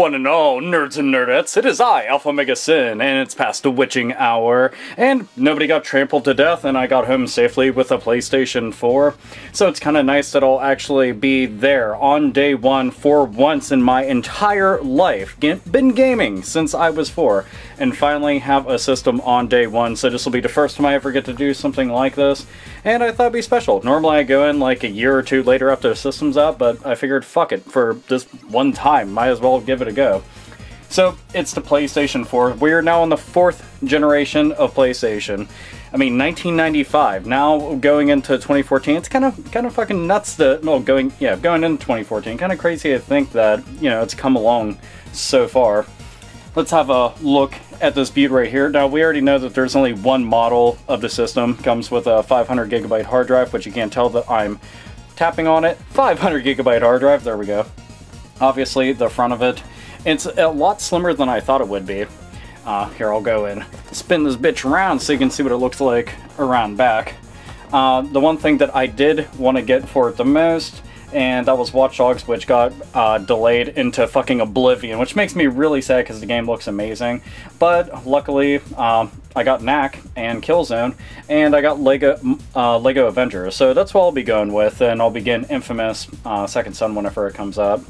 one and all, nerds and nerdettes, it is I, Alpha Omega Sin, and it's past the witching hour, and nobody got trampled to death, and I got home safely with a PlayStation 4, so it's kind of nice that I'll actually be there on day one for once in my entire life. Been gaming since I was 4, and finally have a system on day one, so this will be the first time I ever get to do something like this, and I thought it'd be special. Normally I go in like a year or two later after the system's out, but I figured fuck it, for this one time, might as well give it a go. So, it's the PlayStation 4. We're now in the 4th generation of PlayStation. I mean, 1995, now going into 2014, it's kind of fucking nuts that, well, going into 2014, kind of crazy to think that, you know, it's come along so far. Let's have a look at this beauty right here. Now, we already know that there's only one model of the system. Comes with a 500 gigabyte hard drive, which you can't tell that I'm tapping on it. 500 gigabyte hard drive, there we go. Obviously, the front of it, it's a lot slimmer than I thought it would be. Here, I'll go and spin this bitch around so you can see what it looks like around back. The one thing that I did want to get for it the most, and that was Watch Dogs, which got delayed into fucking oblivion, which makes me really sad because the game looks amazing. But luckily, I got Knack and Killzone, and I got Lego Avengers, so that's what I'll be going with, and I'll begin Infamous Second Son whenever it comes up.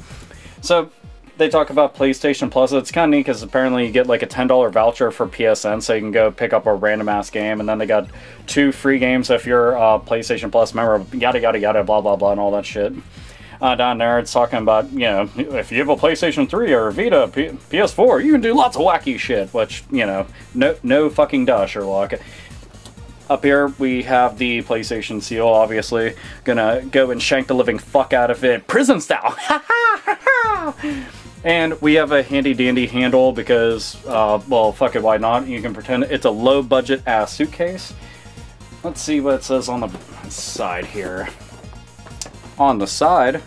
So, they talk about PlayStation Plus. It's kind of neat because apparently you get like a $10 voucher for PSN, so you can go pick up a random ass game, and then they got 2 free games if you're a PlayStation Plus member, yada yada yada, blah blah blah, and all that shit. Down there it's talking about, you know, if you have a PlayStation 3 or a Vita, PS4, you can do lots of wacky shit, which, you know, no fucking duh, Sherlock. Up here, we have the PlayStation seal, obviously. Gonna go and shank the living fuck out of it, prison style! Ha ha ha ha! And we have a handy-dandy handle because, well, fuck it, why not? You can pretend it's a low-budget ass suitcase. Let's see what it says on the side here. On the side,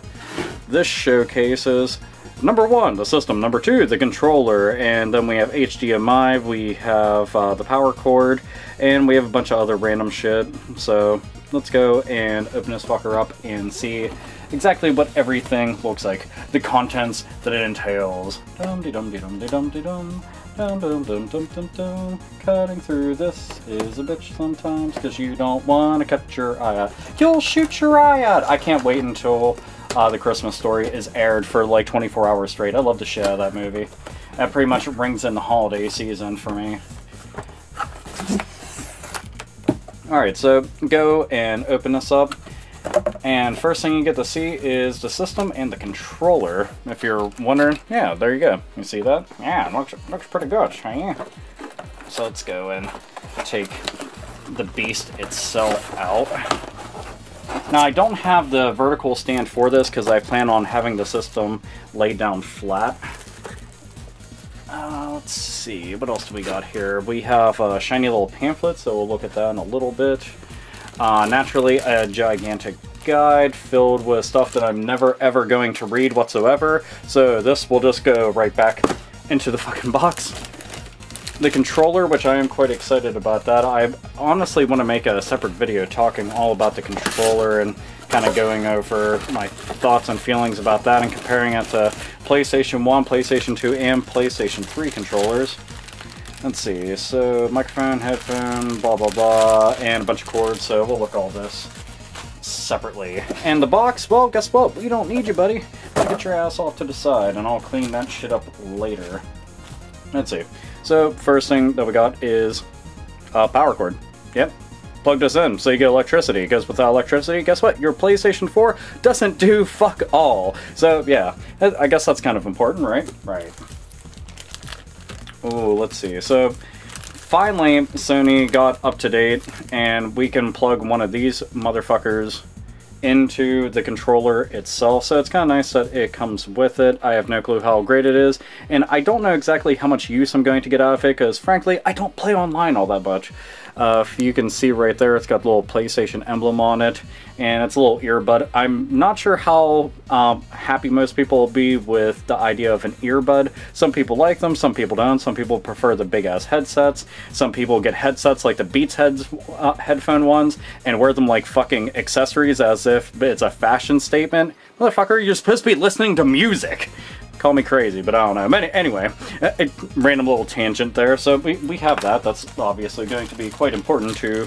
this showcases number 1, the system, number 2, the controller, and then we have HDMI, we have the power cord, and we have a bunch of other random shit. So let's go and open this fucker up and see exactly what everything looks like, the contents that it entails. Dum-de-dum-de-dum-de-dum-de-dum. Dum-dum-dum-dum-dum-dum. Cutting through this is a bitch sometimes, because you don't want to cut your eye out. You'll shoot your eye out! I can't wait until The Christmas Story is aired for like 24 hours straight. I love the shit out of that movie. That pretty much rings in the holiday season for me. Alright, so go and open this up. And first thing you get to see is the system and the controller. If you're wondering, yeah, there you go. You see that? Yeah, it looks pretty good. Yeah. So let's go and take the beast itself out. Now, I don't have the vertical stand for this because I plan on having the system laid down flat. Let's see, what else do we got here? We have a shiny little pamphlet, so we'll look at that in a little bit. Naturally, a gigantic guide filled with stuff that I'm never ever going to read whatsoever, so this will just go right back into the fucking box. The controller, which I am quite excited about that. I honestly want to make a separate video talking all about the controller and kind of going over my thoughts and feelings about that and comparing it to PlayStation 1, PlayStation 2, and PlayStation 3 controllers. Let's see, so microphone, headphone, blah blah blah, and a bunch of cords, so we'll look at all this separately. And the box, well, guess what? We don't need you, buddy. Get your ass off to the side, and I'll clean that shit up later. Let's see. So, first thing that we got is a power cord. Yep. Plug this in so you get electricity, because without electricity, guess what? Your PlayStation 4 doesn't do fuck all. So, yeah. I guess that's kind of important, right? Right. Oh, let's see. So, finally, Sony got up to date, and we can plug one of these motherfuckers into the controller itself, so it's kind of nice that it comes with it. I have no clue how great it is, and I don't know exactly how much use I'm going to get out of it, because frankly, I don't play online all that much. If you can see right there, it's got the little PlayStation emblem on it, and it's a little earbud. I'm not sure how happy most people will be with the idea of an earbud. Some people like them, some people don't. Some people prefer the big-ass headsets. Some people get headsets like the Beats headphone ones and wear them like fucking accessories as if it's a fashion statement. Motherfucker, you're supposed to be listening to music. Call me crazy, but I don't know. Anyway, a random little tangent there. So we have that. That's obviously going to be quite important to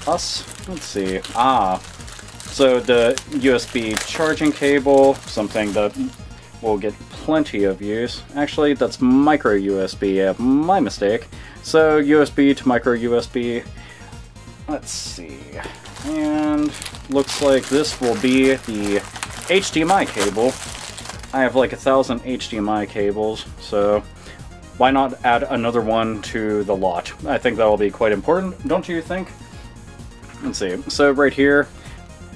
us. Let's see. So the USB charging cable, something that will get plenty of use. Actually, that's micro USB. Yeah, my mistake. So USB to micro USB. Let's see. And looks like this will be the HDMI cable. I have like 1,000 HDMI cables, so why not add another one to the lot? I think that'll be quite important, don't you think? Let's see. So right here,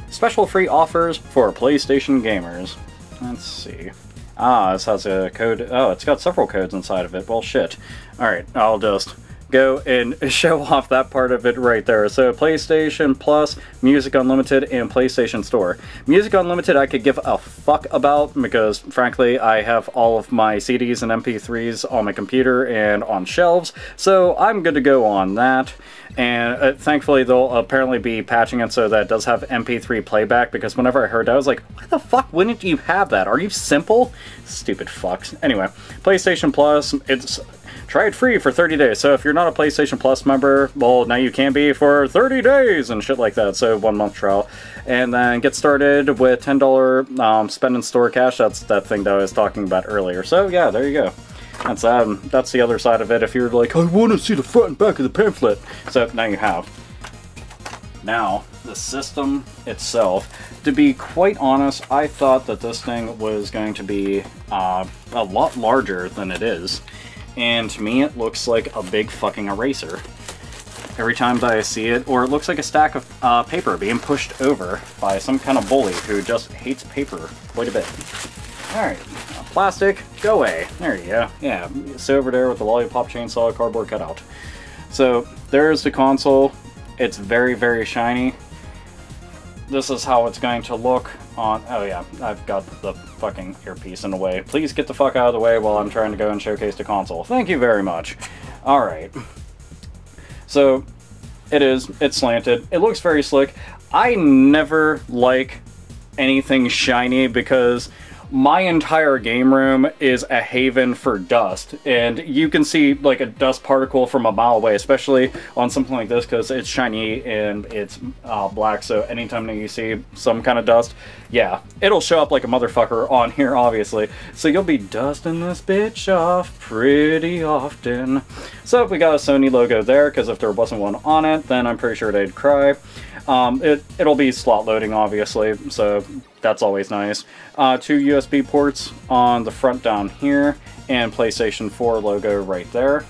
special free offers for PlayStation gamers. Let's see. This has a code. Oh, it's got several codes inside of it. Well, shit. Alright, I'll just go and show off that part of it right there. So PlayStation Plus, Music Unlimited, and PlayStation Store. Music Unlimited I could give a fuck about because, frankly, I have all of my CDs and MP3s on my computer and on shelves, so I'm good to go on that. And thankfully they'll apparently be patching it so that it does have MP3 playback, because whenever I heard that I was like, why the fuck wouldn't you have that? Are you simple? Stupid fucks. Anyway, PlayStation Plus, it's try it free for 30 days. So if you're not a PlayStation Plus member, well, now you can be for 30 days and shit like that. So 1 month trial. And then get started with $10 spend in store cash. That's that thing that I was talking about earlier. So yeah, there you go. That's the other side of it if you're like, I want to see the front and back of the pamphlet. So now you have. Now, the system itself. To be quite honest, I thought that this thing was going to be a lot larger than it is. And to me, it looks like a big fucking eraser. Every time that I see it, or it looks like a stack of paper being pushed over by some kind of bully who just hates paper quite a bit. Alright, plastic, go away. There you go. Yeah, sit over there with the lollipop chainsaw cardboard cutout. So, there's the console. It's very, very shiny. This is how it's going to look on... Oh yeah, I've got the fucking earpiece in the way. Please get the fuck out of the way while I'm trying to go and showcase the console. Thank you very much. Alright. So, it's slanted. It looks very slick. I never like anything shiny because my entire game room is a haven for dust, and you can see like a dust particle from a mile away, especially on something like this because it's shiny and it's black. So anytime that you see some kind of dust, yeah, it'll show up like a motherfucker on here, obviously. So you'll be dusting this bitch off pretty often. So we got a Sony logo there because if there wasn't one on it, then I'm pretty sure they'd cry. It'll be slot loading, obviously, so that's always nice. 2 USB ports on the front down here, and PlayStation 4 logo right there.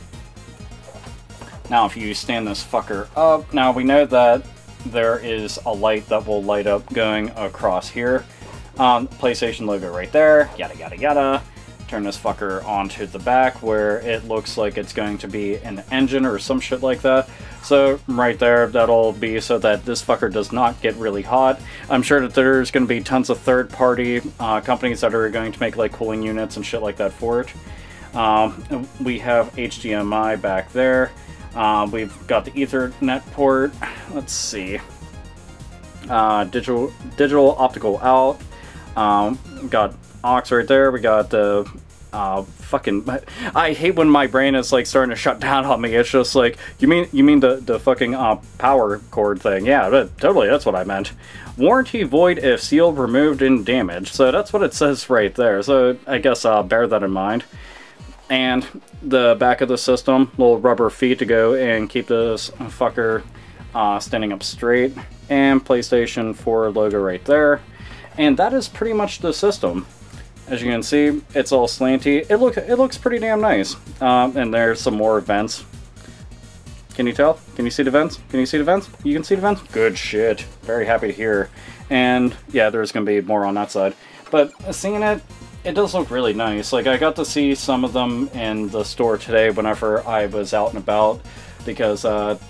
Now, if you stand this fucker up, now we know that there is a light that will light up going across here. PlayStation logo right there, yada yada yada. Turn this fucker onto the back where it looks like it's going to be an engine or some shit like that. So right there, that'll be so that this fucker does not get really hot. I'm sure that there's going to be tons of third-party companies that are going to make like cooling units and shit like that for it. We have HDMI back there. We've got the Ethernet port. Let's see. Digital optical out. Got aux right there. We got the fucking... I hate when my brain is like starting to shut down on me. It's just like, you mean the fucking power cord thing? Yeah, totally, that's what I meant. Warranty void if sealed, removed, and damaged. So that's what it says right there. So I guess bear that in mind. And the back of the system, little rubber feet to go and keep this fucker standing up straight. And PlayStation 4 logo right there. And that is pretty much the system. As you can see, it's all slanty. It looks pretty damn nice. And there's some more vents. Can you tell? Can you see the vents? Can you see the vents? You can see the vents? Good shit. Very happy to hear. And yeah, there's going to be more on that side. But seeing it, it does look really nice. Like, I got to see some of them in the store today whenever I was out and about. Because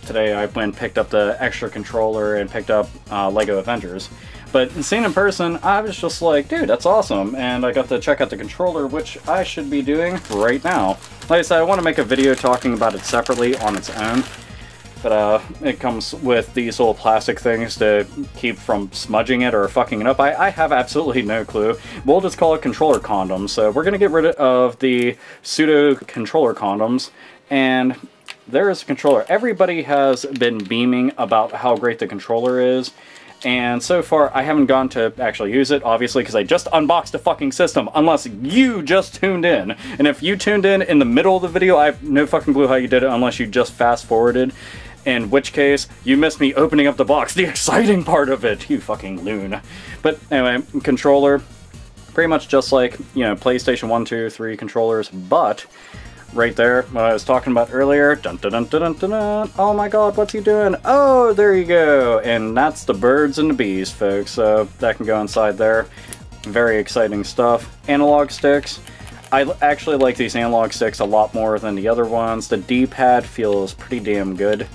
today I went and picked up the extra controller and picked up LEGO Avengers. But seeing in person, I was just like, dude, that's awesome. And I got to check out the controller, which I should be doing right now. Like I said, I want to make a video talking about it separately on its own. but it comes with these little plastic things to keep from smudging it or fucking it up. I have absolutely no clue. We'll just call it controller condoms. So we're going to get rid of the pseudo controller condoms, and there's a controller. Everybody has been beaming about how great the controller is, and so far I haven't gone to actually use it, obviously, because I just unboxed the fucking system, unless you just tuned in. And if you tuned in the middle of the video, I have no fucking clue how you did it unless you just fast forwarded, in which case you missed me opening up the box, the exciting part of it, you fucking loon. But anyway, controller, pretty much just like, you know, PlayStation 1, 2, 3 controllers, but right there, what I was talking about earlier, dun dun dun dun dun dun dun. Oh my god, what's he doing? Oh, there you go, and that's the birds and the bees, folks, so that can go inside there. Very exciting stuff. Analog sticks. I actually like these analog sticks a lot more than the other ones. The D-pad feels pretty damn good.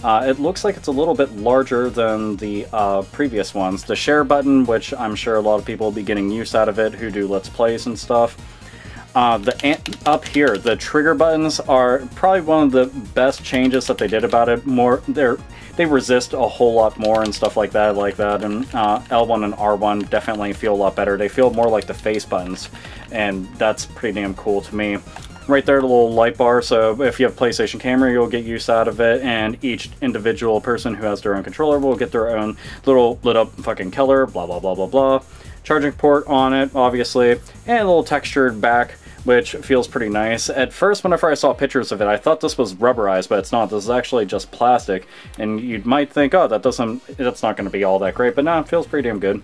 It looks like it's a little bit larger than the previous ones. The share button, which I'm sure a lot of people will be getting use out of it who do Let's Plays and stuff. Up here, the trigger buttons are probably one of the best changes that they did about it. They resist a whole lot more and stuff like that, and L1 and R1 definitely feel a lot better. They feel more like the face buttons, and that's pretty damn cool to me. Right there, the little light bar, so if you have PlayStation Camera, you'll get use out of it, and each individual person who has their own controller will get their own little lit up fucking color, blah blah blah blah blah. Charging port on it, obviously, and a little textured back, which feels pretty nice. At first, whenever I saw pictures of it, I thought this was rubberized, but it's not. This is actually just plastic, and you might think, oh, that's not going to be all that great, but no, it feels pretty damn good.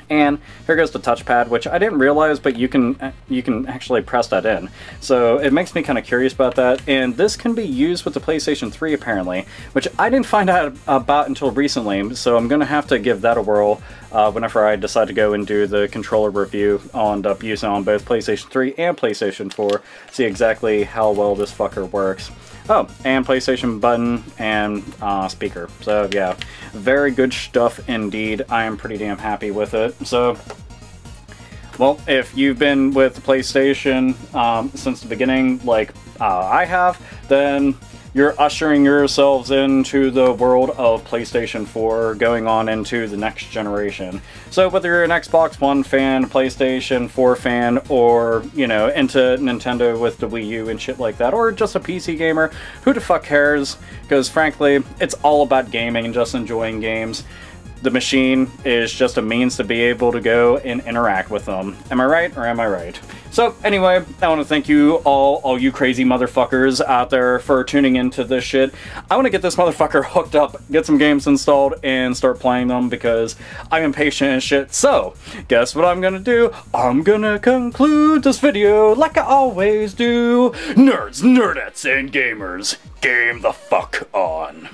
And here goes the touchpad, which I didn't realize, but you can actually press that in. So it makes me kind of curious about that. And this can be used with the PlayStation 3 apparently, which I didn't find out about until recently. So I'm going to have to give that a whirl whenever I decide to go and do the controller review. I'll end up using it on both PlayStation 3 and PlayStation 4, see exactly how well this fucker works. Oh, and PlayStation button and speaker. So yeah, very good stuff indeed. I am pretty damn happy with it. So, well, if you've been with the PlayStation since the beginning, like I have, then you're ushering yourselves into the world of PlayStation 4, going on into the next generation. So whether you're an Xbox One fan, PlayStation 4 fan, or, you know, into Nintendo with the Wii U and shit like that, or just a PC gamer, who the fuck cares? Because frankly, it's all about gaming and just enjoying games. The machine is just a means to be able to go and interact with them. Am I right, or am I right? So anyway, I want to thank you all you crazy motherfuckers out there for tuning into this shit. I want to get this motherfucker hooked up, get some games installed, and start playing them because I'm impatient and shit. So, guess what I'm gonna do? I'm gonna conclude this video like I always do. Nerds, nerdettes, and gamers, game the fuck on.